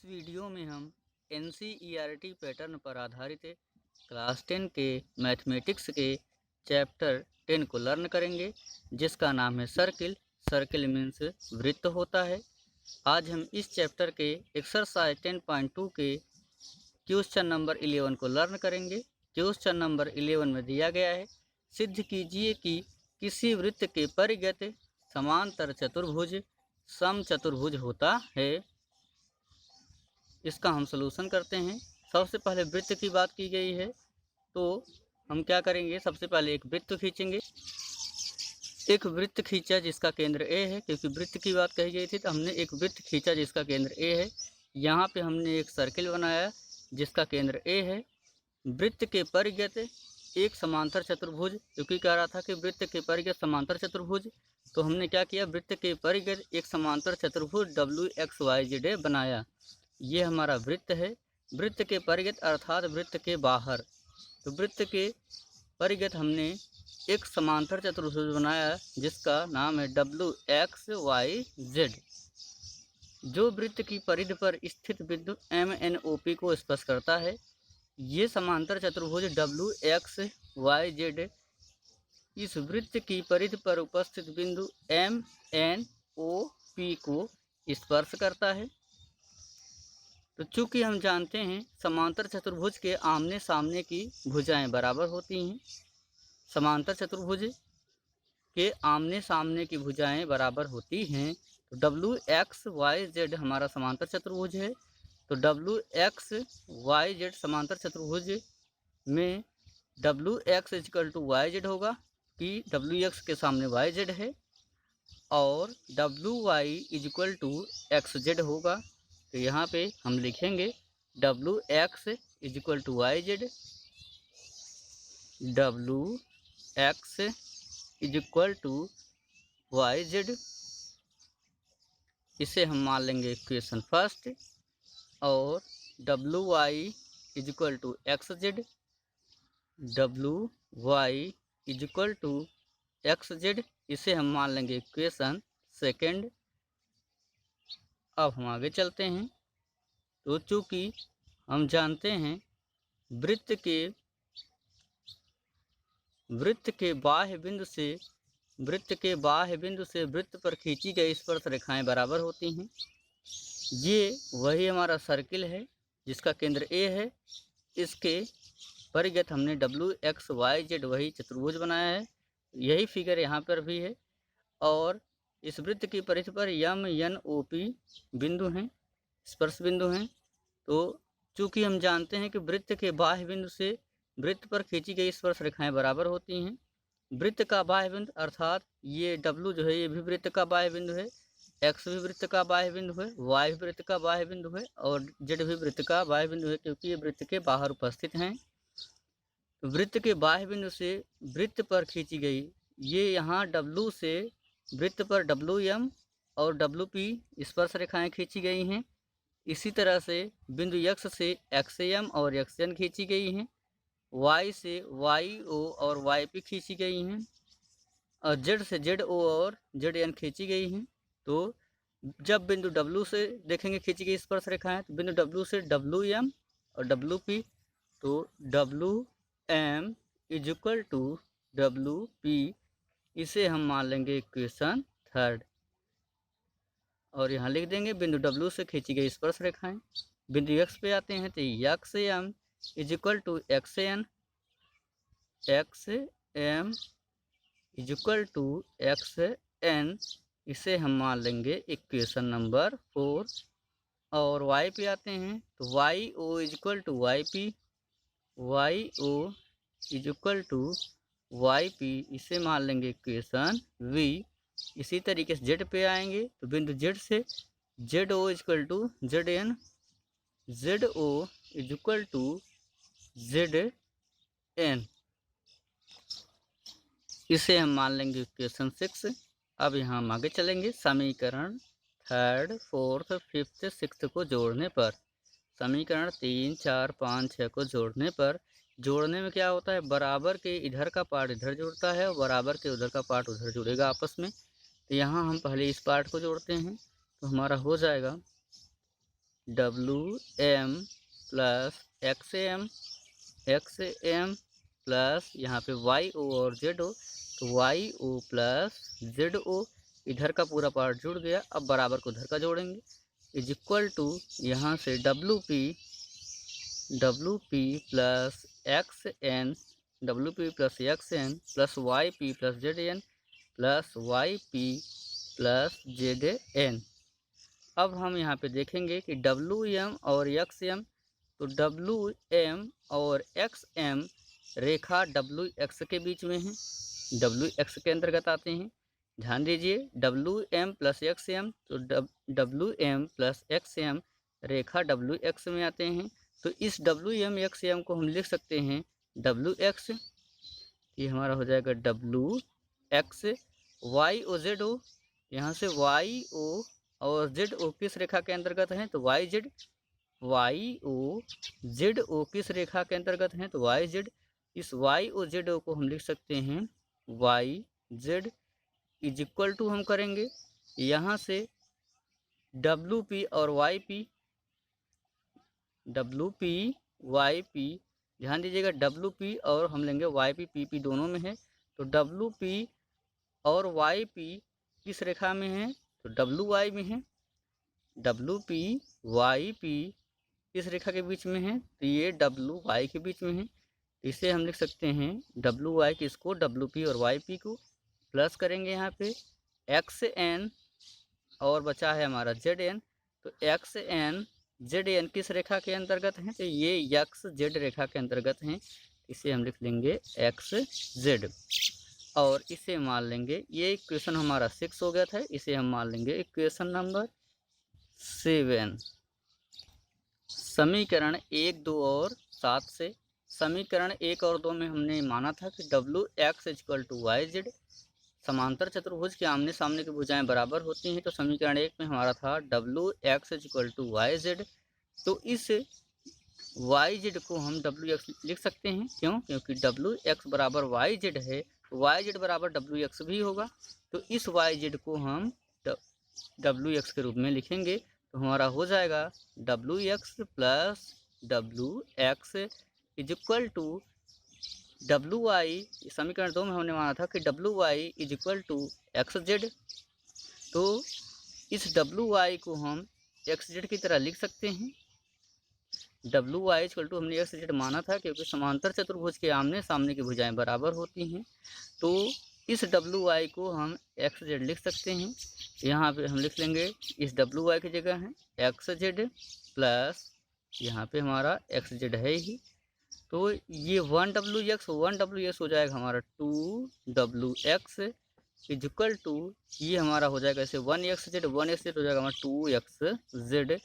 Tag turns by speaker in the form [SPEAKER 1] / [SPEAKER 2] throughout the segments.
[SPEAKER 1] इस वीडियो में हम NCERT पैटर्न पर आधारित क्लास 10 के मैथमेटिक्स के चैप्टर 10 को लर्न करेंगे, जिसका नाम है सर्किल। सर्किल मीन्स वृत्त होता है। आज हम इस चैप्टर के एक्सरसाइज 10.2 के क्वेश्चन नंबर 11 को लर्न करेंगे। क्वेश्चन नंबर 11 में दिया गया है, सिद्ध कीजिए कि किसी वृत्त के परिगत समांतर चतुर्भुज समचतुर्भुज होता है। इसका हम सलूशन करते हैं। सबसे पहले वृत्त की बात की गई है, तो हम क्या करेंगे, सबसे पहले एक वृत्त खींचेंगे। एक वृत्त खींचा जिसका केंद्र ए है, क्योंकि वृत्त की बात कही गई थी तो हमने एक वृत्त खींचा जिसका केंद्र ए है। यहाँ पे हमने एक सर्किल बनाया जिसका केंद्र ए है। वृत्त के परिगत एक समांतर चतुर्भुज, क्योंकि कह रहा था कि वृत्त के परिगत समांतर चतुर्भुज, तो हमने क्या किया, वृत्त के परिगत एक समांतर चतुर्भुज WXYZ बनाया। ये हमारा वृत्त है। वृत्त के परिगत अर्थात वृत्त के बाहर, तो वृत्त के परिगत हमने एक समांतर चतुर्भुज बनाया जिसका नाम है WXYZ, जो वृत्त की परिधि पर स्थित बिंदु MNOP को स्पर्श करता है। ये समांतर चतुर्भुज WXYZ इस वृत्त की परिधि पर उपस्थित बिंदु MNOP को स्पर्श करता है। तो चूंकि हम जानते हैं समांतर चतुर्भुज के आमने सामने की भुजाएं बराबर होती हैं, समांतर चतुर्भुज के आमने सामने की भुजाएं बराबर होती हैं, तो WXYZ हमारा समांतर चतुर्भुज है। तो WXYZ समांतर चतुर्भुज में WX = YZ होगा कि WX के सामने YZ है, और WY = XZ होगा। तो यहाँ पे हम लिखेंगे WX = YZ, WX = YZ। इसे हम मान लेंगे इक्वेशन फर्स्ट। और WY = XZ, WY = XZ, इसे हम मान लेंगे इक्वेशन सेकेंड। अब हम आगे चलते हैं। तो चूँकि हम जानते हैं वृत्त के बाह्य बिंदु से वृत्त पर खींची गई स्पर्श रेखाएं बराबर होती हैं। ये वही हमारा सर्किल है जिसका केंद्र ए है। इसके परिगत हमने WXYZ वही चतुर्भुज बनाया है। यही फिगर यहाँ पर भी है। और इस वृत्त की परिधि पर MNOP बिंदु हैं, स्पर्श बिंदु हैं। तो चूंकि हम जानते हैं कि वृत्त के बाह्य बिंदु से वृत्त पर खींची गई स्पर्श रेखाएं बराबर होती हैं। वृत्त का बाह्य बिंदु अर्थात ये W जो है, ये भी वृत्त का बाह्य बिंदु है, X भी वृत्त का बाह्य बिंदु है, Y भी वृत्त का बाह्य बिंदु है, और Z भी वृत्त का बाह्य बिंदु है, क्योंकि ये वृत्त के बाहर उपस्थित हैं। तो वृत्त के बाह्य बिंदु से वृत्त पर खींची गई, ये यहाँ W से वृत्त पर WM और WP स्पर्श रेखाएं खींची गई हैं। इसी तरह से बिंदु X से XM और XN खींची गई हैं। Y से YO और YP खींची गई हैं, और Z से ZO और ZN खींची गई हैं। तो जब बिंदु W से देखेंगे खींची गई स्पर्श रेखाएं, तो बिंदु W से WM और WP, तो WM = WP, इसे हम मान लेंगे इक्वेशन थर्ड। और यहाँ लिख देंगे बिंदु W से खींची गई स्पर्श रेखाएं। बिंदु X पे आते हैं तो XM = XN, XM = XN, इसे हम मान लेंगे इक्वेशन नंबर 4। और Y पे आते हैं तो YO = YP, YO = YP, इसे मान लेंगे इक्वेशन V। इसी तरीके से Z पे आएंगे तो बिंदु Z से ZO = ZN, ZO = ZN, इसे हम मान लेंगे इक्वेशन 6। अब यहाँ हम आगे चलेंगे। समीकरण 3, 4, 5, 6 को जोड़ने पर, समीकरण 3, 4, 5, 6 को जोड़ने पर, जोड़ने में क्या होता है, बराबर के इधर का पार्ट इधर जुड़ता है और बराबर के उधर का पार्ट उधर जुड़ेगा आपस में। तो यहाँ हम पहले इस पार्ट को जोड़ते हैं, तो हमारा हो जाएगा WM प्लस XM प्लस यहाँ पे YO और ZO, तो YO प्लस ZO, इधर का पूरा पार्ट जुड़ गया। अब बराबर को उधर का जोड़ेंगे, इज इक्वल टू यहाँ से WP plus XN plus YP plus ZN plus YP plus ZN। अब हम यहाँ पे देखेंगे कि WM और XM, तो WM और XM रेखा WX के बीच में है, WX के अंतर्गत आते हैं। ध्यान दीजिए, WM प्लस XM, तो WM प्लस XM रेखा WX में आते हैं। तो इस WM XM को हम लिख सकते हैं WX, ये हमारा हो जाएगा WX। YO ZO, यहाँ से YO और ZO किस रेखा के अंतर्गत हैं, तो YZ। YO ZO किस रेखा के अंतर्गत हैं, तो YZ। इस YO ZO को हम लिख सकते हैं YZ इज इक्वल टू, हम करेंगे यहाँ से WP और YP, ध्यान दीजिएगा WP और हम लेंगे YP, PP दोनों में है। तो WP और YP किस रेखा में है, तो WY में है। WP YP किस रेखा के बीच में है, तो ये WY के बीच में है। इसे हम लिख सकते हैं WY किसको, WP और YP को, प्लस करेंगे यहाँ पे XN और बचा है हमारा ZN। तो XN ZN किस रेखा के अंतर्गत हैं, तो ये XZ रेखा के अंतर्गत हैं। इसे हम लिख लेंगे XZ और इसे मान लेंगे, ये इक्वेशन हमारा 6 हो गया था, इसे हम मान लेंगे इक्वेशन नंबर 7। समीकरण 1, 2 और 7 से, समीकरण 1 और 2 में हमने माना था कि WX इक्वल टू YZ, समांतर चतुर्भुज के आमने सामने की भुजाएं बराबर होती हैं। तो समीकरण 1 में हमारा था WX इक्वल टू YZ, तो इस YZ को हम WX लिख सकते हैं। क्यों? क्योंकि WX बराबर YZ है, तो YZ बराबर WX भी होगा। तो इस YZ को हम WX के रूप में लिखेंगे, तो हमारा हो जाएगा WX plus WX is equal to WY, समीकरण 2 में हमने माना था कि WY is equal to XZ। तो इस WY को हम XZ की तरह लिख सकते हैं। WY इक्वल टू हमने XZ माना था क्योंकि समांतर चतुर्भुज के आमने सामने की भुजाएं बराबर होती हैं। तो इस WY को हम XZ लिख सकते हैं। यहाँ पे हम लिख लेंगे, इस WY की जगह है XZ प्लस यहाँ पे हमारा XZ है ही, तो ये 1WX हो जाएगा हमारा 2WX इज इक्वल टू, ये हमारा हो जाएगा ऐसे 1XZ हो जाएगा हमारा 2XZ।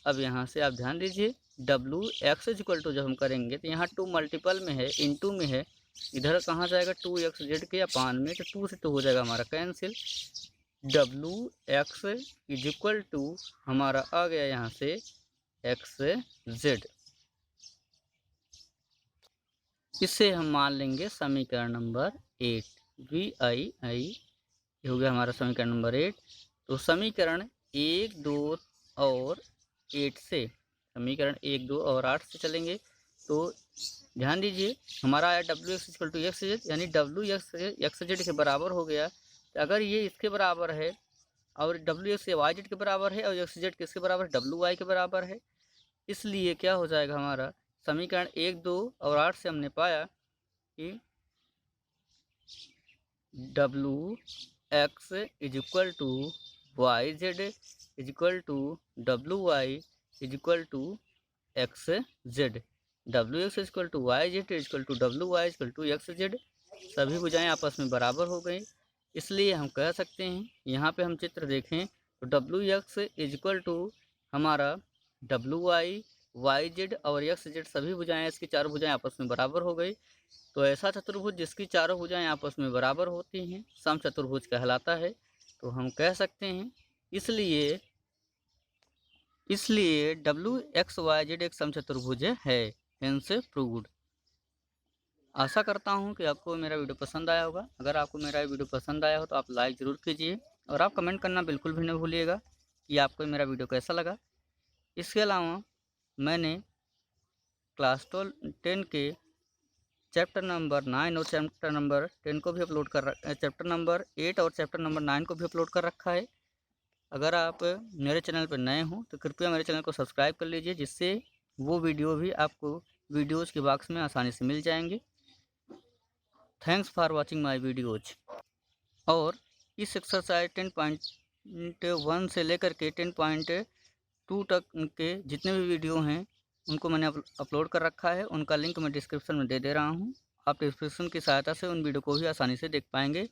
[SPEAKER 1] अब यहाँ से आप ध्यान दीजिए, WX इज इक्वल टू जब हम करेंगे तो यहाँ 2 मल्टीपल में है, इनटू में है, इधर कहाँ जाएगा 2XZ के अपान में, तो 2 से 2 हो जाएगा हमारा cancel. WX is equal to हमारा आ गया यहाँ से XZ। इसे हम मान लेंगे समीकरण नंबर 8, VI ये हो गया हमारा समीकरण नंबर 8। तो समीकरण 1, 2 और 8 से, समीकरण 1, 2 और 8 से चलेंगे। तो ध्यान दीजिए, हमारा आया WX इक्वल टू XZ, यानी WX के बराबर हो गया। तो अगर ये इसके बराबर है और WX YZ के बराबर है और XZ किसके बराबर है, WY के बराबर है, इसलिए क्या हो जाएगा हमारा समीकरण 1, 2 और 8 से हमने पाया कि WX is equal to YZ is equal to WY is equal to XZ। WX is equal to YZ is equal to WY is equal to XZ, सभी भुजाएं आपस में बराबर हो गई। इसलिए हम कह सकते हैं, यहाँ पे हम चित्र देखें तो WX इज इक्वल टू हमारा WY, YZ और XZ सभी भुजाएं, इसकी चारों भुजाएं आपस में बराबर हो गई। तो ऐसा चतुर्भुज जिसकी चारों भुजाएं आपस में बराबर होती हैं सम चतुर्भुज कहलाता है। तो हम कह सकते हैं, इसलिए WXYZ एक सम चतुर्भुज है, हेंस प्रूव्ड। आशा करता हूं कि आपको मेरा वीडियो पसंद आया होगा। अगर आपको मेरा वीडियो पसंद आया हो तो आप लाइक ज़रूर कीजिए और आप कमेंट करना बिल्कुल भी नहीं भूलिएगा कि आपको मेरा वीडियो कैसा लगा। इसके अलावा मैंने क्लास 10 के चैप्टर नंबर 9 और चैप्टर नंबर 10 को भी अपलोड कर चैप्टर नंबर 8 और चैप्टर नंबर 9 को भी अपलोड कर रखा है। अगर आप मेरे चैनल पर नए हों तो कृपया मेरे चैनल को सब्सक्राइब कर लीजिए, जिससे वो वीडियो भी आपको वीडियोज़ के बॉक्स में आसानी से मिल जाएंगे। Thanks for watching my videos. और इस एक्सरसाइज 10.1 से लेकर के 10.2 तक के जितने भी वीडियो हैं उनको मैंने अपलोड कर रखा है। उनका लिंक मैं डिस्क्रिप्शन में दे रहा हूँ। आप डिस्क्रिप्शन की सहायता से उन वीडियो को भी आसानी से देख पाएंगे।